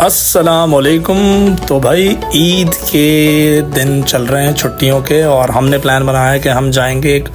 अस्सलामुअलैकुम। तो भाई ईद के दिन चल रहे हैं छुट्टियों के, और हमने प्लान बनाया है कि हम जाएंगे एक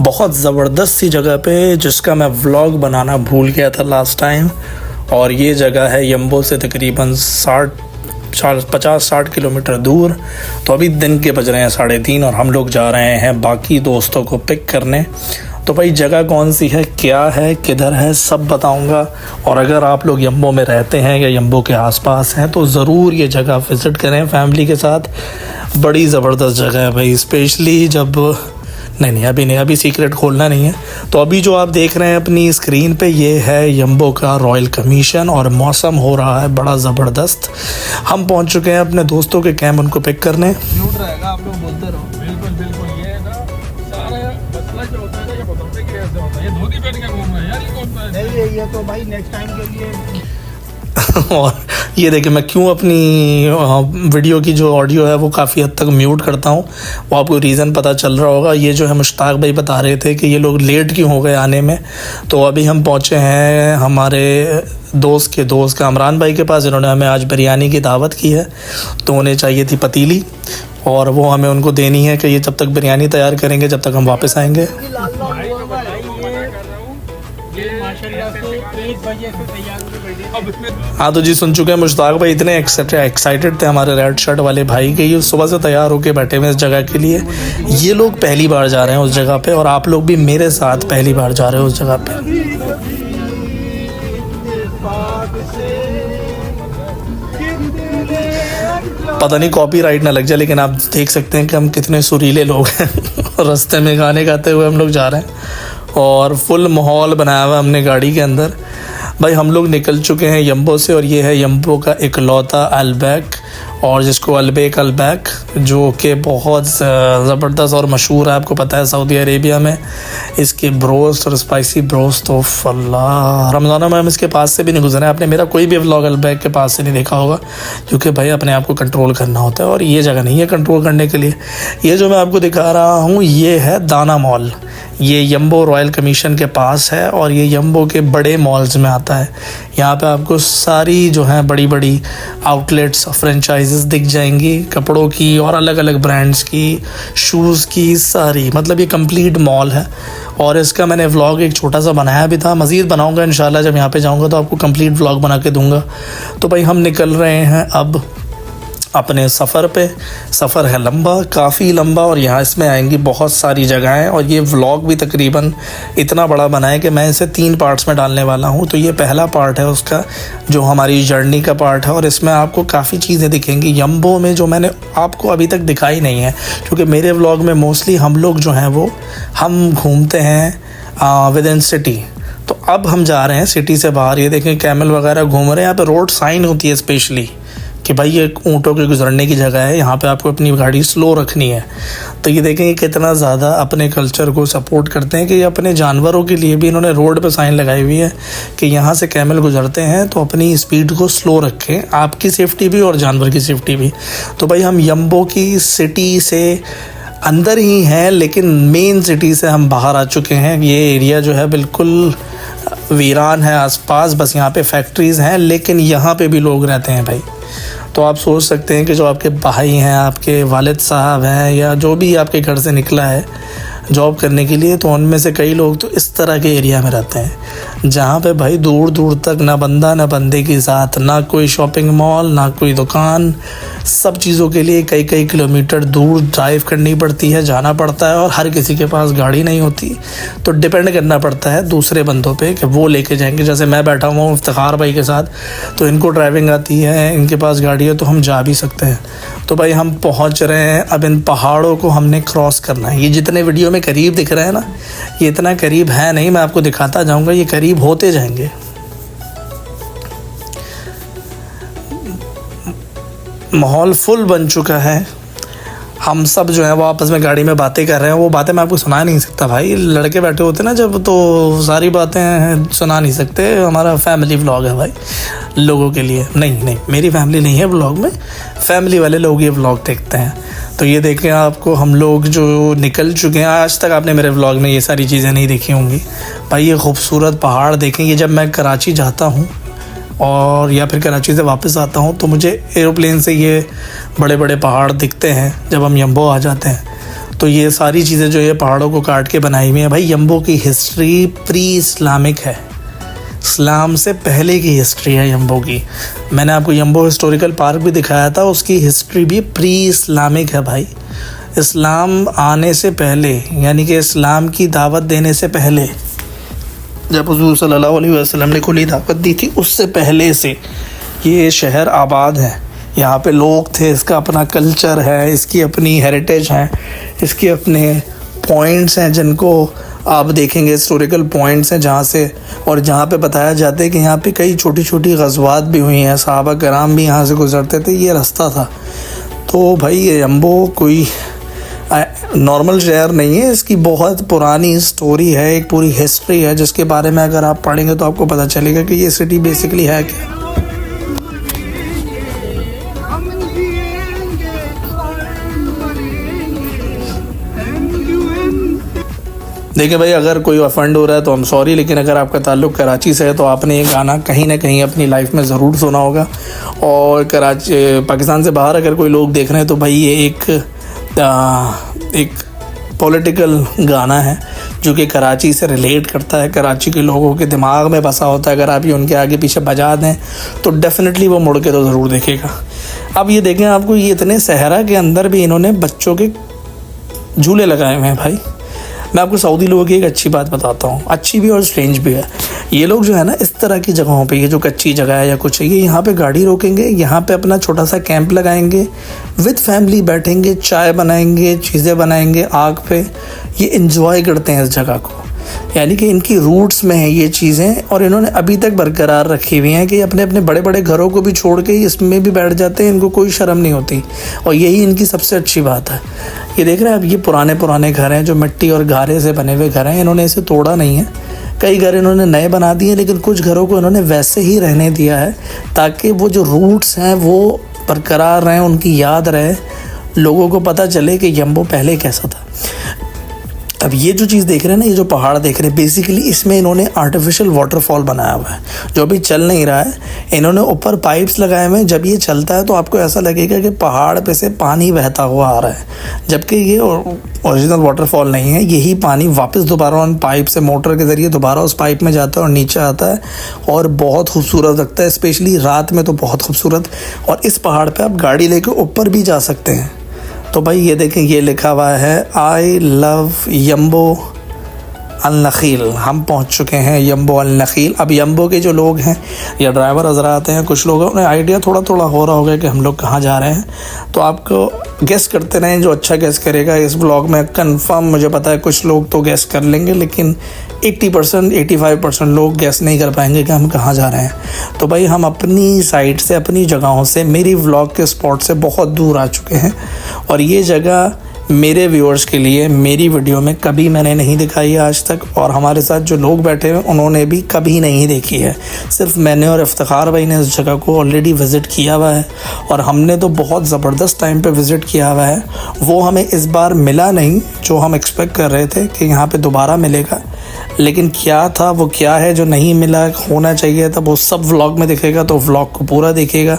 बहुत ज़बरदस्त सी जगह पे जिसका मैं व्लॉग बनाना भूल गया था लास्ट टाइम। और ये जगह है यम्बो से तकरीबन 50-60 किलोमीटर दूर। तो अभी दिन के बज रहे हैं 3:30 और हम लोग जा रहे हैं बाकी दोस्तों को पिक करने। तो भाई जगह कौन सी है, क्या है, किधर है, सब बताऊंगा। और अगर आप लोग यम्बो में रहते हैं या यम्बो के आसपास हैं तो ज़रूर ये जगह विज़िट करें फैमिली के साथ। बड़ी ज़बरदस्त जगह है भाई, स्पेशली जब अभी सीक्रेट खोलना नहीं है। तो अभी जो आप देख रहे हैं अपनी स्क्रीन पे, ये है यम्बो का रॉयल कमीशन और मौसम हो रहा है बड़ा ज़बरदस्त। हम पहुंच चुके हैं अपने दोस्तों के कैंप उनको पिक करने। म्यूट रहेगा, आप लोग बोलते रहो। बिल्कुल ये ना सारा मसला जो होता है ना, ये बताते कि ऐसे होता है। ये धोती पहन के घूम रहे हैं यार, ये कौन सा है? नहीं ये तो भाई नेक्स्ट टाइम के लिए। और ये देखिए मैं क्यों अपनी वीडियो की जो ऑडियो है वो काफ़ी हद तक म्यूट करता हूँ, वो आपको रीज़न पता चल रहा होगा। ये जो है मुश्ताक भाई बता रहे थे कि ये लोग लेट क्यों हो गए आने में। तो अभी हम पहुँचे हैं हमारे दोस्त का अमरान भाई के पास, जिन्होंने हमें आज बिरयानी की दावत की है। तो उन्हें चाहिए थी पतीली और वो हमें उनको देनी है कि ये जब तक बिरयानी तैयार करेंगे जब तक हम वापस आएंगे। हाँ तो जी सुन चुके हैं मुश्ताक भाई इतने एक्साइटेड थे हमारे रेड शर्ट वाले भाई के, ये सुबह से तैयार होके बैठे हुए इस जगह के लिए। ये लोग पहली बार जा रहे हैं उस जगह पे, और आप लोग भी मेरे साथ पहली बार जा रहे हो उस जगह पे। पता नहीं कॉपीराइट ना लग जाए, लेकिन आप देख सकते हैं कि हम कितने सुरीले लोग हैं। रास्ते में गाने गाते हुए हम लोग जा रहे हैं और फुल माहौल बनाया हुआ हमने गाड़ी के अंदर। भाई हम लोग निकल चुके हैं यम्बो से, और ये है यम्बो का इकलौता अल्बैक, और जिसको अल्बैक जो कि बहुत ज़बरदस्त और मशहूर है। आपको पता है सऊदी अरेबिया में इसके ब्रोस्ट और स्पाइसी ब्रोस्ट, तो अल्लाह रमज़ान में हम इसके पास से भी नहीं गुजरे। आपने मेरा कोई भी व्लॉग अल्बैक के पास से नहीं देखा होगा, क्योंकि भाई अपने आप को कंट्रोल करना होता है और ये जगह नहीं है कंट्रोल करने के लिए। ये जो मैं आपको दिखा रहा हूँ ये है दाना मॉल, ये यम्बो रॉयल कमीशन के पास है और ये यम्बो के बड़े मॉल्स में आता है। यहाँ पे आपको सारी जो है बड़ी बड़ी आउटलेट्स फ्रेंचाइजेस दिख जाएंगी, कपड़ों की और अलग अलग ब्रांड्स की, शूज़ की, सारी, मतलब ये कंप्लीट मॉल है। और इसका मैंने व्लॉग एक छोटा सा बनाया भी था, मज़ीद बनाऊंगा इंशाल्लाह। जब यहाँ पे जाऊँगा तो आपको कंप्लीट व्लॉग बना के दूँगा। तो भाई हम निकल रहे हैं अब अपने सफ़र पे। सफ़र है लंबा, काफ़ी लंबा, और यहाँ इसमें आएंगी बहुत सारी जगहें। और ये व्लॉग भी तकरीबन इतना बड़ा बना है कि मैं इसे 3 पार्ट्स में डालने वाला हूँ। तो ये पहला पार्ट है उसका, जो हमारी जर्नी का पार्ट है, और इसमें आपको काफ़ी चीज़ें दिखेंगी यम्बो में जो मैंने आपको अभी तक दिखाई नहीं है, क्योंकि मेरे व्लॉग में मोस्टली हम लोग जो हैं वो हम घूमते हैं विद इन सिटी। तो अब हम जा रहे हैं सिटी से बाहर। ये देखें कैमल वगैरह घूम रहे हैं। यहाँ पे रोड साइन होती है स्पेशली कि भाई ये ऊँटों के गुजरने की जगह है, यहाँ पे आपको अपनी गाड़ी स्लो रखनी है। तो ये देखें कितना ज़्यादा अपने कल्चर को सपोर्ट करते हैं कि अपने जानवरों के लिए भी इन्होंने रोड पे साइन लगाई हुई है कि यहाँ से कैमल गुजरते हैं तो अपनी स्पीड को स्लो रखें, आपकी सेफ्टी भी और जानवर की सेफ्टी भी। तो भाई हम यम्बो की सिटी से अंदर ही हैं, लेकिन मेन सिटी से हम बाहर आ चुके हैं। ये एरिया जो है बिल्कुल वीरान है आसपास, बस यहाँ पे फैक्ट्रीज़ हैं, लेकिन यहाँ पे भी लोग रहते हैं भाई। तो आप सोच सकते हैं कि जो आपके भाई हैं, आपके वालिद साहब हैं, या जो भी आपके घर से निकला है जॉब करने के लिए, तो उनमें से कई लोग तो इस तरह के एरिया में रहते हैं जहाँ पे भाई दूर दूर तक ना बंदा ना बंदे की ज़ात, ना कोई शॉपिंग मॉल, ना कोई दुकान। सब चीज़ों के लिए कई कई किलोमीटर दूर ड्राइव करनी पड़ती है, जाना पड़ता है, और हर किसी के पास गाड़ी नहीं होती। तो डिपेंड करना पड़ता है दूसरे बंदों पे कि वो लेके जाएंगे। जैसे मैं बैठा हुआ हूँ इफ्तिखार भाई के साथ, तो इनको ड्राइविंग आती है, इनके पास गाड़ी है, तो हम जा भी सकते हैं। तो भाई हम पहुँच रहे हैं, अब इन पहाड़ों को हमने क्रॉस करना है। ये जितने वीडियो में करीब दिख रहे हैं ना, ये इतना करीब है नहीं, मैं आपको दिखाता जाऊँगा, ये करीब होते जाएंगे। माहौल फुल बन चुका है। हम सब जो है वो आपस में गाड़ी में बातें कर रहे हैं। वो बातें मैं आपको सुना नहीं सकता भाई, लड़के बैठे होते ना जब, तो सारी बातें सुना नहीं सकते। हमारा फैमिली व्लॉग है भाई, लोगों के लिए। नहीं मेरी फैमिली नहीं है व्लॉग में, फैमिली वाले लोग ये व्लॉग देखते हैं। तो ये देखें आपको, हम लोग जो निकल चुके हैं। आज तक आपने मेरे व्लॉग में ये सारी चीज़ें नहीं देखी होंगी भाई। ये खूबसूरत पहाड़ देखें। ये जब मैं कराची जाता हूँ और या फिर कराची से वापस आता हूँ तो मुझे एरोप्लेन से ये बड़े बड़े पहाड़ दिखते हैं जब हम यम्बो आ जाते हैं। तो ये सारी चीज़ें जो ये पहाड़ों को काट के बनाई हुई हैं। भाई यम्बो की हिस्ट्री प्री इस्लामिक है, इस्लाम से पहले की हिस्ट्री है यम्बो की। मैंने आपको यम्बो हिस्टोरिकल पार्क भी दिखाया था, उसकी हिस्ट्री भी प्री इस्लामिक है भाई। इस्लाम आने से पहले, यानी कि इस्लाम की दावत देने से पहले, जब हुज़ूर सल्लल्लाहु अलैहि वसल्लम ने खुली दावत दी थी, उससे पहले से ये शहर आबाद है। यहाँ पे लोग थे, इसका अपना कल्चर है, इसकी अपनी हेरिटेज है, इसके अपने पॉइंट्स हैं जिनको आप देखेंगे, हिस्टोरिकल पॉइंट्स हैं जहाँ से, और जहाँ पे बताया जाता है कि यहाँ पे कई छोटी छोटी ग़ज़वात भी हुई हैं, सहाबा कराम भी यहाँ से गुज़रते थे, ये रास्ता था। तो भाई ये यम्बो कोई नॉर्मल शहर नहीं है, इसकी बहुत पुरानी स्टोरी है, एक पूरी हिस्ट्री है जिसके बारे में अगर आप पढ़ेंगे तो आपको पता चलेगा कि ये सिटी बेसिकली है क्या। देखिए भाई, अगर कोई ऑफेंड हो रहा है तो हम सॉरी, लेकिन अगर आपका ताल्लुक़ कराची से है तो आपने ये गाना कहीं ना कहीं अपनी लाइफ में ज़रूर सुना होगा। और कराची, पाकिस्तान से बाहर अगर कोई लोग देख रहे हैं तो भाई ये एक पॉलिटिकल गाना है जो कि कराची से रिलेट करता है, कराची के लोगों के दिमाग में बसा होता है। अगर आप ये उनके आगे पीछे बजा दें तो डेफिनेटली वो मुड़ के तो ज़रूर देखेगा। अब ये देखें, आपको ये इतने सहरा के अंदर भी इन्होंने बच्चों के झूले लगाए हुए हैं। भाई मैं आपको सऊदी लोगों की एक अच्छी बात बताता हूँ, अच्छी भी और स्ट्रेंज भी है। ये लोग जो है ना, इस तरह की जगहों पे, ये जो कच्ची जगह है या कुछ है, ये यहाँ पे गाड़ी रोकेंगे, यहाँ पे अपना छोटा सा कैंप लगाएंगे, विद फैमिली बैठेंगे, चाय बनाएंगे, चीज़ें बनाएंगे आग पे, ये एंजॉय करते हैं इस जगह को। यानी कि इनकी रूट्स में है ये चीज़ें, और इन्होंने अभी तक बरकरार रखी हुई हैं कि अपने अपने बड़े बड़े घरों को भी छोड़ के इसमें भी बैठ जाते हैं, इनको कोई शर्म नहीं होती। और यही इनकी सबसे अच्छी बात है। ये देख रहे हैं अब, ये पुराने घर हैं जो मिट्टी और गारे से बने हुए घर हैं, इन्होंने इसे तोड़ा नहीं है। कई घर इन्होंने नए बना दिए, लेकिन कुछ घरों को इन्होंने वैसे ही रहने दिया है ताकि वो जो रूट्स हैं वो बरकरार रहें, उनकी याद रहे, लोगों को पता चले कि यम्बो पहले कैसा था। अब ये जो चीज़ देख रहे हैं ना, ये जो पहाड़ देख रहे हैं, बेसिकली इसमें इन्होंने आर्टिफिशियल वाटरफॉल बनाया हुआ है जो अभी चल नहीं रहा है। इन्होंने ऊपर पाइप्स लगाए हुए हैं, जब ये चलता है तो आपको ऐसा लगेगा कि पहाड़ पे से पानी बहता हुआ आ रहा है, जबकि ये ओरिजिनल वाटरफॉल नहीं है। यही पानी वापस दोबारा उन पाइप से, मोटर के ज़रिए दोबारा उस पाइप में जाता है और नीचे आता है, और बहुत खूबसूरत लगता है, स्पेशली रात में तो बहुत खूबसूरत। और इस पहाड़ पर आप गाड़ी लेकर ऊपर भी जा सकते हैं। तो भाई ये देखें, ये लिखा हुआ है आई लव यम्बो अल नखील। हम पहुंच चुके हैं यम्बो अल नखील। अब यम्बो के जो लोग हैं या ड्राइवर हज़रात हैं, कुछ लोग हैं, उन्हें आइडिया थोड़ा थोड़ा हो रहा होगा कि हम लोग कहाँ जा रहे हैं। तो आपको गेस करते रहें, जो अच्छा गेस करेगा इस ब्लॉग में कंफर्म, मुझे पता है कुछ लोग तो गेस कर लेंगे, लेकिन 80% 85% लोग गेस नहीं कर पाएंगे कि हम कहाँ जा रहे हैं। तो भाई हम अपनी साइड से, अपनी जगहों से, मेरी व्लॉग के स्पॉट से बहुत दूर आ चुके हैं, और ये जगह मेरे व्यूअर्स के लिए मेरी वीडियो में कभी मैंने नहीं दिखाई है आज तक, और हमारे साथ जो लोग बैठे हुए उन्होंने भी कभी नहीं देखी है। सिर्फ मैंने और इफ्तिखार भाई ने इस जगह को ऑलरेडी विज़िट किया हुआ है, और हमने तो बहुत ज़बरदस्त टाइम पे विज़िट किया हुआ है। वो हमें इस बार मिला नहीं जो हम एक्सपेक्ट कर रहे थे कि यहाँ पे दोबारा मिलेगा, लेकिन क्या था वो क्या है जो नहीं मिला, होना चाहिए था, वो सब व्लॉग में दिखेगा। तो व्लॉग को पूरा देखिएगा।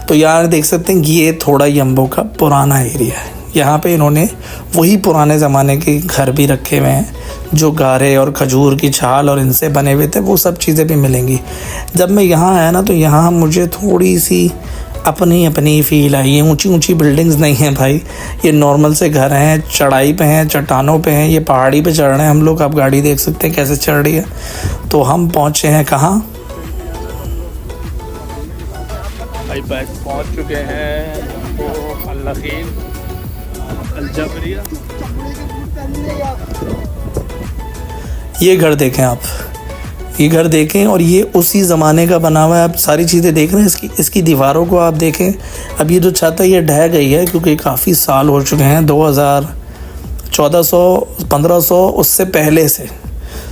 तो यार देख सकते हैं, ये थोड़ा यम्बो का पुराना एरिया है। यहाँ पे इन्होंने वही पुराने ज़माने के घर भी रखे हुए हैं जो गारे और खजूर की छाल और इनसे बने हुए थे, वो सब चीज़ें भी मिलेंगी। जब मैं यहाँ आया ना, तो यहाँ मुझे थोड़ी सी अपनी फ़ील आई। ये ऊंची ऊंची बिल्डिंग्स नहीं हैं भाई, ये नॉर्मल से घर हैं, चढ़ाई पे हैं, चट्टानों पे हैं, ये पहाड़ी पे चढ़ रहे हैं हम लोग। आप गाड़ी देख सकते हैं कैसे चढ़ रही है। तो हम पहुँचे हैं कहाँ भाई, पहुँच चुके हैं अल नखील अल जबरिया। ये घर देखें आप, ये घर देखें, और ये उसी ज़माने का बना हुआ है। आप सारी चीज़ें देख रहे हैं, इसकी दीवारों को आप देखें। अब ये जो छत है ये ढह गई है क्योंकि काफ़ी साल हो चुके हैं, 2000 1400 1500 उससे पहले से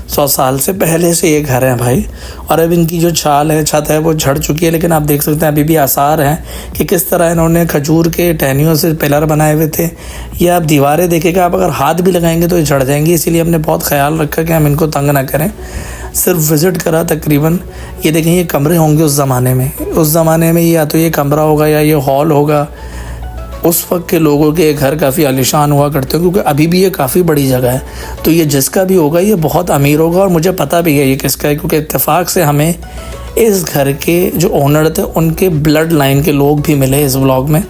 100 साल से पहले से ये घर है भाई। और अब इनकी जो छाल है, छत है, वो झड़ चुकी है, लेकिन आप देख सकते हैं अभी भी आसार हैं कि किस तरह इन्होंने खजूर के टहनियों से पिलर बनाए हुए थे। ये आप दीवारें देखेगा, आप अगर हाथ भी लगाएंगे तो ये झड़ जाएंगी, इसीलिए हमने बहुत ख्याल रखा कि हम इनको तंग ना करें। सिर्फ विज़िट करा तकरीबन। ये देखें, ये कमरे होंगे उस ज़माने में। उस ज़माने में या तो ये कमरा होगा या ये हॉल होगा। उस वक्त के लोगों के घर काफ़ी आलीशान हुआ करते हैं, क्योंकि अभी भी ये काफ़ी बड़ी जगह है। तो ये जिसका भी होगा ये बहुत अमीर होगा, और मुझे पता भी है ये किसका है, क्योंकि इत्तेफाक से हमें इस घर के जो ओनर थे उनके ब्लड लाइन के लोग भी मिले इस व्लॉग में।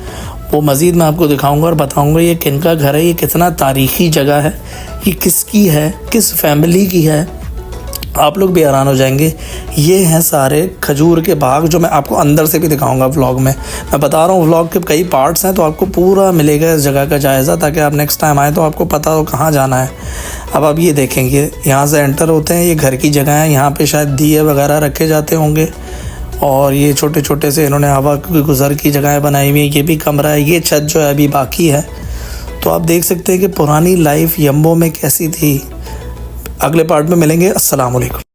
वो मज़ीद मैं आपको दिखाऊंगा और बताऊंगा ये किनका घर है, ये कितना तारीख़ी जगह है, ये किसकी है, किस फैमिली की है। आप लोग भी हैरान हो जाएंगे। ये हैं सारे खजूर के बाग, जो मैं आपको अंदर से भी दिखाऊंगा व्लॉग में। मैं बता रहा हूँ व्लॉग के कई पार्ट्स हैं, तो आपको पूरा मिलेगा इस जगह का जायज़ा, ताकि आप नेक्स्ट टाइम आए तो आपको पता हो कहाँ जाना है। अब आप ये देखेंगे, यहाँ से एंटर होते हैं, ये घर की जगह है, यहाँ पे शायद दिए वगैरह रखे जाते होंगे। और ये छोटे छोटे से इन्होंने हवा की गुज़र की जगह बनाई हुई है। ये भी कमरा है, ये छत जो है अभी बाकी है। तो आप देख सकते हैं कि पुरानी लाइफ यम्बो में कैसी थी। अगले पार्ट में मिलेंगे। अस्सलाम वालेकुम।